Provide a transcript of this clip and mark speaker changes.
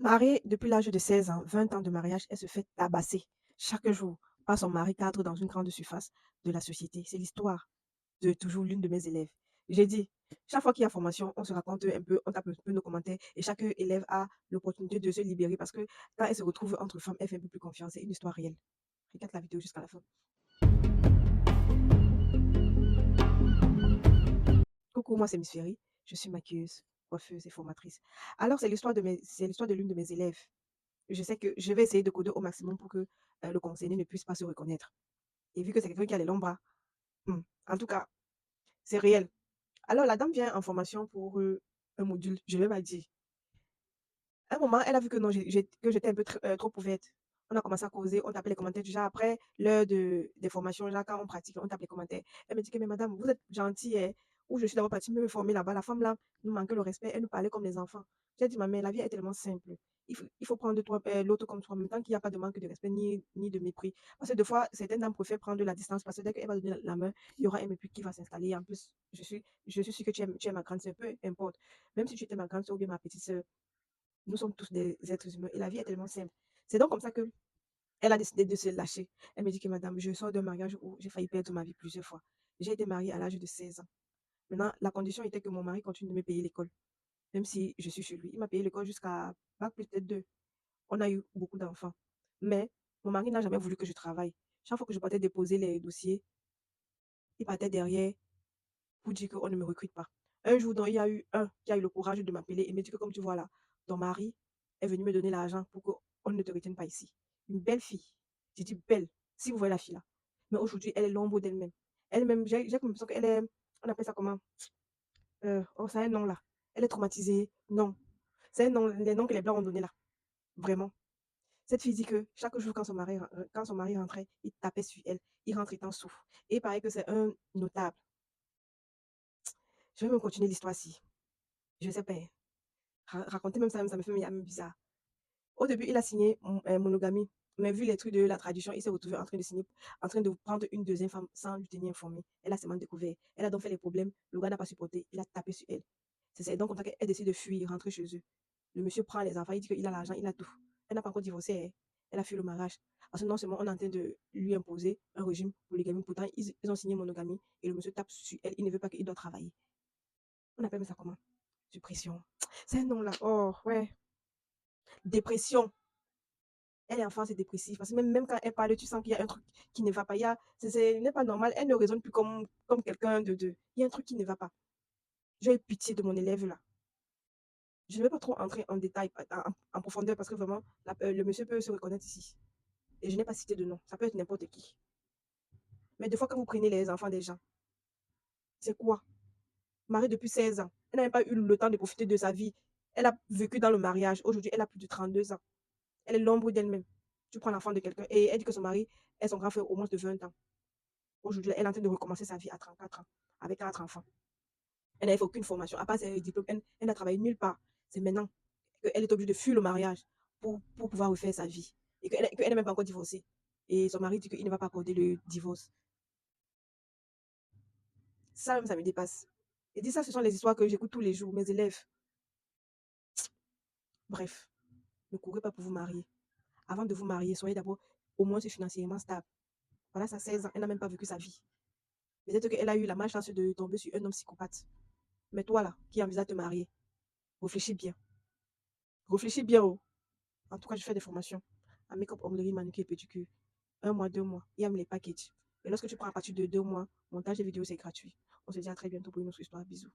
Speaker 1: Mariée depuis l'âge de 16 ans, 20 ans de mariage, elle se fait tabasser chaque jour par son mari cadre dans une grande surface de la société. C'est l'histoire de toujours l'une de mes élèves. J'ai dit, chaque fois qu'il y a formation, on se raconte un peu, on tape un peu nos commentaires et chaque élève a l'opportunité de se libérer parce que quand elle se retrouve entre femmes, elle fait un peu plus confiance. C'est une histoire réelle. Regarde la vidéo jusqu'à la fin. Coucou, moi c'est Miss Ferry. Je suis maquilleuse, coiffeuse et formatrice. Alors, c'est l'histoire de l'une de mes élèves. Je sais que je vais essayer de coder au maximum pour que le concerné ne puisse pas se reconnaître. Et vu que c'est quelqu'un qui a les longs bras, en tout cas, c'est réel. Alors, la dame vient en formation pour un module, je vais pas dire. À un moment, elle a vu que non, que j'étais un peu trop ouverte. On a commencé à causer, on tapait les commentaires du genre après l'heure des formations, genre quand on pratique, on tape les commentaires. Elle me dit que, mais madame, vous êtes gentille, hein, ou je suis d'abord partie me former là-bas. La femme là nous manquait le respect, elle nous parlait comme des enfants. J'ai dit, ma mère, la vie est tellement simple. Il faut prendre toi, l'autre comme toi, en même temps qu'il n'y a pas de manque de respect ni de mépris. Parce que des fois, certaines dames préfèrent prendre de la distance parce que dès qu'elle va donner la main, il y aura un mépris qui va s'installer. En plus, je suis sûre que tu es ma grande sœur, peu importe. Même si tu étais ma grande sœur ou bien ma petite sœur, nous sommes tous des êtres humains et la vie est tellement simple. C'est donc comme ça que elle a décidé de se lâcher. Elle me dit que madame, je sors d'un mariage où j'ai failli perdre ma vie plusieurs fois. J'ai été mariée à l'âge de 16 ans. Maintenant, la condition était que mon mari continue de me payer l'école, même si je suis chez lui. Il m'a payé l'école jusqu'à bac plus peut-être 2. On a eu beaucoup d'enfants. Mais mon mari n'a jamais voulu que je travaille. Chaque fois que je partais déposer les dossiers, il partait derrière pour dire qu'on ne me recrute pas. Un jour, donc, il y a eu un qui a eu le courage de m'appeler et me dit que comme tu vois là, ton mari est venu me donner l'argent pour qu'on ne te retienne pas ici. Une belle fille. J'ai dit belle, si vous voyez la fille là. Mais aujourd'hui, elle est l'ombre d'elle-même. Elle-même, j'ai comme l'impression qu'elle est, on appelle ça comment? Oh, c'est un nom là. Elle est traumatisée. Non. C'est un nom, les noms que les blancs ont donné là. Vraiment. Cette fille dit que chaque jour, quand son mari rentrait, il tapait sur elle. Il rentre étant souffre. Et il paraît que c'est un notable. Je vais me continuer l'histoire-ci. Je sais pas, hein. Raconter même ça me fait même bizarre. Au début, il a signé monogamie, mais vu les trucs de la tradition, il s'est retrouvé en train de signer, en train de prendre une deuxième femme sans lui tenir informé. Elle a seulement découvert. Elle a donc fait les problèmes. Le gars n'a pas supporté. Il a tapé sur elle. C'est donc comme ça qu'elle décide de fuir, rentrer chez eux. Le monsieur prend les enfants, il dit qu'il a l'argent, il a tout. Elle n'a pas encore divorcé, hein. Elle a fui le mariage. Parce que non seulement on est en train de lui imposer un régime polygamie, pourtant ils ont signé monogamie et le monsieur tape sur elle. Il ne veut pas qu'il doit travailler. On appelle ça comment? Suppression. C'est un nom là. Oh, ouais. Dépression. Elle est en phase dépressive. Parce que même quand elle parle, tu sens qu'il y a un truc qui ne va pas. n'est pas normal. Elle ne raisonne plus comme quelqu'un de. Il y a un truc qui ne va pas. J'ai eu pitié de mon élève là. Je ne vais pas trop entrer en détail, en profondeur, parce que vraiment, le monsieur peut se reconnaître ici. Et je n'ai pas cité de nom. Ça peut être n'importe qui. Mais des fois, quand vous prenez les enfants des gens, c'est quoi? Mariée depuis 16 ans. Elle n'a même pas eu le temps de profiter de sa vie. Elle a vécu dans le mariage. Aujourd'hui, elle a plus de 32 ans. Elle est l'ombre d'elle-même. Tu prends l'enfant de quelqu'un et elle dit que son mari est son grand frère au moins de 20 ans. Aujourd'hui, elle est en train de recommencer sa vie à 34 ans, avec 4 enfants. Elle n'a fait aucune formation, à part ses diplômes, elle n'a travaillé nulle part. C'est maintenant qu'elle est obligée de fuir le mariage pour pouvoir refaire sa vie. Et qu'elle n'est même pas encore divorcée. Et son mari dit qu'il ne va pas accorder le divorce. Ça même, ça me dépasse. Et dit ça, ce sont les histoires que j'écoute tous les jours, mes élèves. Bref, ne courez pas pour vous marier. Avant de vous marier, soyez d'abord au moins financièrement stable. Voilà, ça 16 ans, elle n'a même pas vécu sa vie. Peut-être qu'elle a eu la malchance de tomber sur un homme psychopathe. Mais toi là, qui envisage de te marier, réfléchis bien. Réfléchis bien. Oh. En tout cas, je fais des formations en make-up, onglerie, manucure et pédicure. 1 mois, 2 mois. Il y a même les packages. Et lorsque tu prends à partir de 2 mois, montage et vidéo, c'est gratuit. On se dit à très bientôt pour une autre histoire. Bisous.